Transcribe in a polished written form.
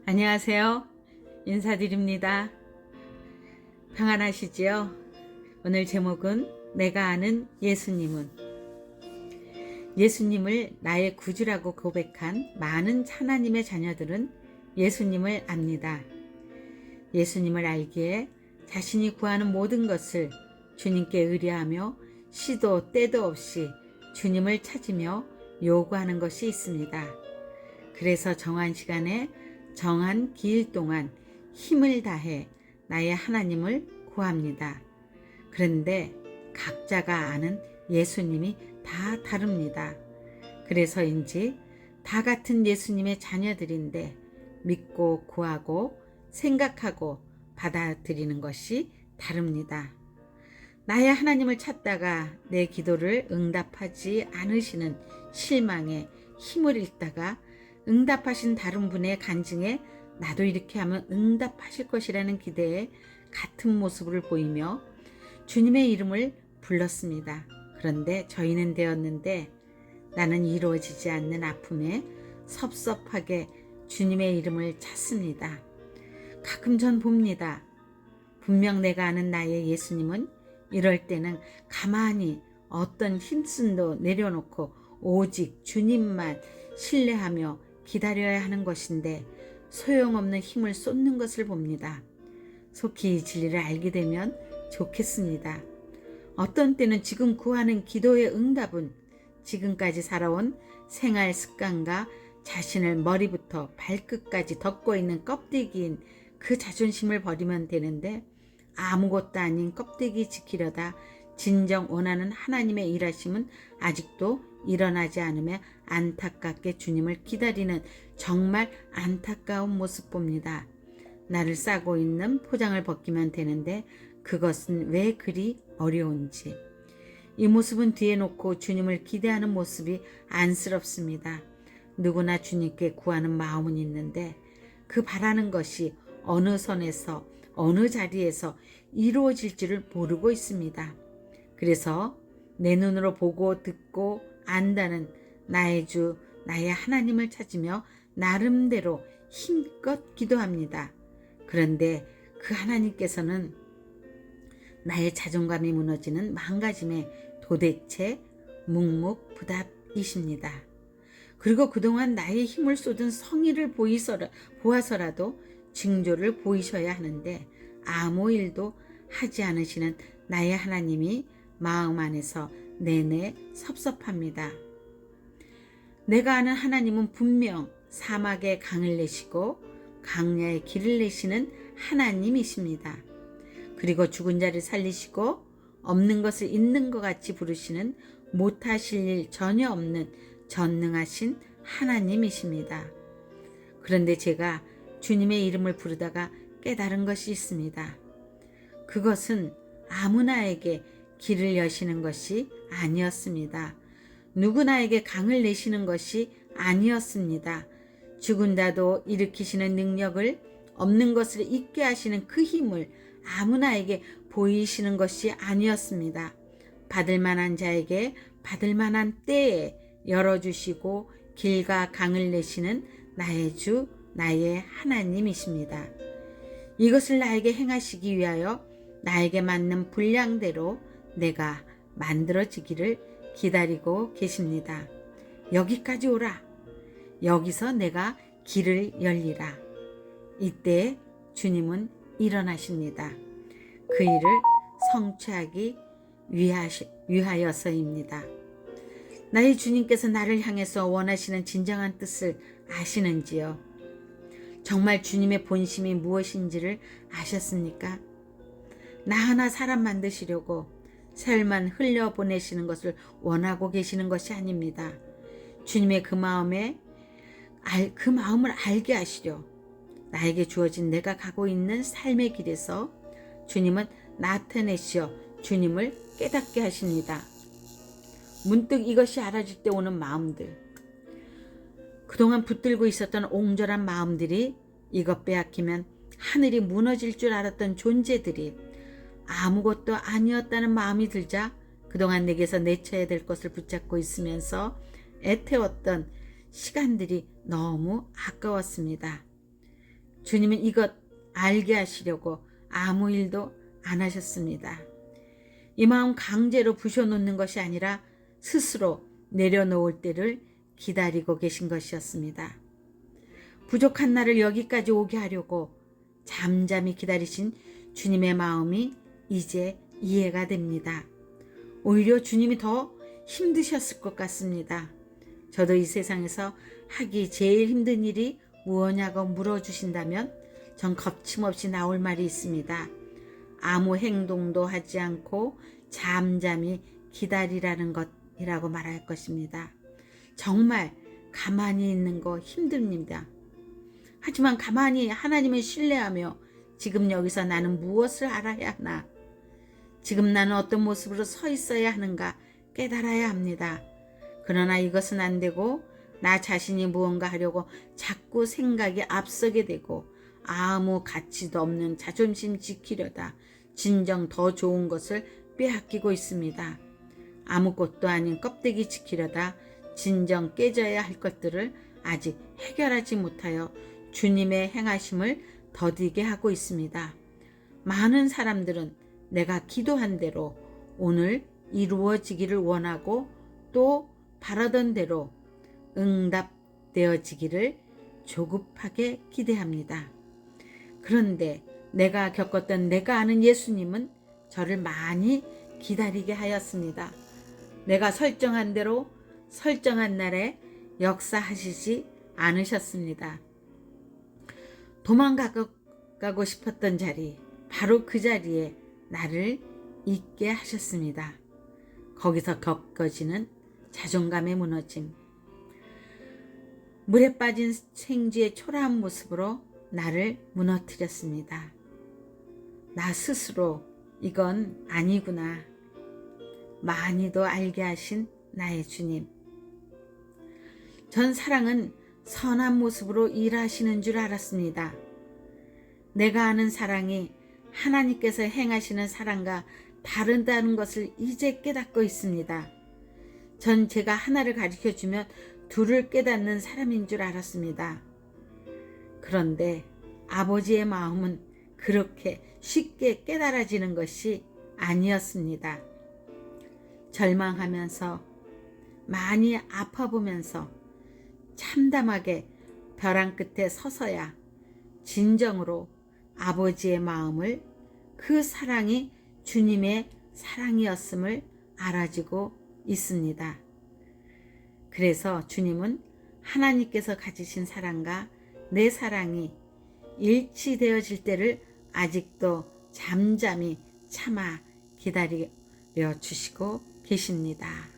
안녕하세요. 인사드립니다. 평안하시지요? 오늘 제목은 내가 아는 예수님은. 예수님을 나의 구주라고 고백한 많은 하나님의 자녀들은 예수님을 압니다. 예수님을 알기에 자신이 구하는 모든 것을 주님께 의뢰하며 시도 때도 없이 주님을 찾으며 요구하는 것이 있습니다. 그래서 정한 시간에 정한 기일 동안 힘을 다해 나의 하나님을 구합니다. 그런데 각자가 아는 예수님이 다 다릅니다. 그래서인지 다 같은 예수님의 자녀들인데 믿고 구하고 생각하고 받아들이는 것이 다릅니다. 나의 하나님을 찾다가 내 기도를 응답하지 않으시는 실망에 힘을 잃다가 응답하신 다른 분의 간증에 나도 이렇게 하면 응답하실 것이라는 기대에 같은 모습을 보이며 주님의 이름을 불렀습니다. 그런데 저희는 되었는데 나는 이루어지지 않는 아픔에 섭섭하게 주님의 이름을 찾습니다. 가끔 전 봅니다. 분명 내가 아는 나의 예수님은 이럴 때는 가만히 어떤 힘씀도 내려놓고 오직 주님만 신뢰하며 기다려야 하는 것인데 소용없는 힘을 쏟는 것을 봅니다. 속히 이 진리를 알게 되면 좋겠습니다. 어떤 때는 지금 구하는 기도의 응답은 지금까지 살아온 생활 습관과 자신을 머리부터 발끝까지 덮고 있는 껍데기인 그 자존심을 버리면 되는데 아무것도 아닌 껍데기 지키려다 진정 원하는 하나님의 일하심은 아직도 일어나지 않으며 안타깝게 주님을 기다리는 정말 안타까운 모습 봅니다. 나를 싸고 있는 포장을 벗기면 되는데 그것은 왜 그리 어려운지. 이 모습은 뒤에 놓고 주님을 기대하는 모습이 안쓰럽습니다. 누구나 주님께 구하는 마음은 있는데 그 바라는 것이 어느 선에서 어느 자리에서 이루어질지를 모르고 있습니다. 그래서 내 눈으로 보고 듣고 안다는 나의 주 나의 하나님을 찾으며 나름대로 힘껏 기도합니다. 그런데 그 하나님께서는 나의 자존감이 무너지는 망가짐에 도대체 묵묵부답이십니다. 그리고 그동안 나의 힘을 쏟은 성의를 보아서라도 징조를 보이셔야 하는데 아무 일도 하지 않으시는 나의 하나님이 마음 안에서 내내 섭섭합니다. 내가 아는 하나님은 분명 사막에 강을 내시고 강야에 길을 내시는 하나님이십니다. 그리고 죽은 자를 살리시고 없는 것을 있는 것 같이 부르시는 못하실 일 전혀 없는 전능하신 하나님이십니다. 그런데 제가 주님의 이름을 부르다가 깨달은 것이 있습니다. 그것은 아무나에게 길을 여시는 것이 아니었습니다. 누구나에게 강을 내시는 것이 아니었습니다. 죽은 자도 일으키시는 능력을 없는 것을 있게 하시는 그 힘을 아무나에게 보이시는 것이 아니었습니다. 받을 만한 자에게 받을 만한 때에 열어주시고 길과 강을 내시는 나의 주 나의 하나님이십니다. 이것을 나에게 행하시기 위하여 나에게 맞는 분량대로 내가 만들어지기를 기다리고 계십니다. 여기까지 오라. 여기서 내가 길을 열리라. 이때 주님은 일어나십니다. 그 일을 성취하기 위하여서입니다. 나의 주님께서 나를 향해서 원하시는 진정한 뜻을 아시는지요? 정말 주님의 본심이 무엇인지를 아셨습니까? 나 하나 사람 만드시려고 세월만 흘려보내시는 것을 원하고 계시는 것이 아닙니다. 주님의 그 마음을 알게 하시려 나에게 주어진 내가 가고 있는 삶의 길에서 주님은 나타내시어 주님을 깨닫게 하십니다. 문득 이것이 알아질 때 오는 마음들, 그동안 붙들고 있었던 옹졸한 마음들이 이것 빼앗기면 하늘이 무너질 줄 알았던 존재들이 아무것도 아니었다는 마음이 들자 그동안 내게서 내쳐야 될 것을 붙잡고 있으면서 애태웠던 시간들이 너무 아까웠습니다. 주님은 이것 알게 하시려고 아무 일도 안 하셨습니다. 이 마음 강제로 부셔놓는 것이 아니라 스스로 내려놓을 때를 기다리고 계신 것이었습니다. 부족한 나를 여기까지 오게 하려고 잠잠히 기다리신 주님의 마음이 이제 이해가 됩니다. 오히려 주님이 더 힘드셨을 것 같습니다. 저도 이 세상에서 하기 제일 힘든 일이 무엇냐고 물어주신다면 전 거침없이 나올 말이 있습니다. 아무 행동도 하지 않고 잠잠히 기다리라는 것이라고 말할 것입니다. 정말 가만히 있는 거 힘듭니다. 하지만 가만히 하나님을 신뢰하며 지금 여기서 나는 무엇을 알아야 하나? 지금 나는 어떤 모습으로 서 있어야 하는가 깨달아야 합니다. 그러나 이것은 안 되고 나 자신이 무언가 하려고 자꾸 생각이 앞서게 되고 아무 가치도 없는 자존심 지키려다 진정 더 좋은 것을 빼앗기고 있습니다. 아무것도 아닌 껍데기 지키려다 진정 깨져야 할 것들을 아직 해결하지 못하여 주님의 행하심을 더디게 하고 있습니다. 많은 사람들은 내가 기도한 대로 오늘 이루어지기를 원하고 또 바라던 대로 응답되어지기를 조급하게 기대합니다. 그런데 내가 겪었던 내가 아는 예수님은 저를 많이 기다리게 하였습니다. 내가 설정한 대로 설정한 날에 역사하시지 않으셨습니다. 도망가고 싶었던 자리, 바로 그 자리에 나를 있게 하셨습니다. 거기서 겪어지는 자존감의 무너짐, 물에 빠진 생쥐의 초라한 모습으로 나를 무너뜨렸습니다. 나 스스로 이건 아니구나. 많이도 알게 하신 나의 주님. 전 사랑은 선한 모습으로 일하시는 줄 알았습니다. 내가 아는 사랑이 하나님께서 행하시는 사랑과 다르다는 것을 이제 깨닫고 있습니다. 전 제가 하나를 가르쳐주면 둘을 깨닫는 사람인 줄 알았습니다. 그런데 아버지의 마음은 그렇게 쉽게 깨달아지는 것이 아니었습니다. 절망하면서 많이 아파보면서 참담하게 벼랑 끝에 서서야 진정으로 아버지의 마음을, 그 사랑이 주님의 사랑이었음을 알아지고 있습니다. 그래서 주님은 하나님께서 가지신 사랑과 내 사랑이 일치되어질 때를 아직도 잠잠히 참아 기다려 주시고 계십니다.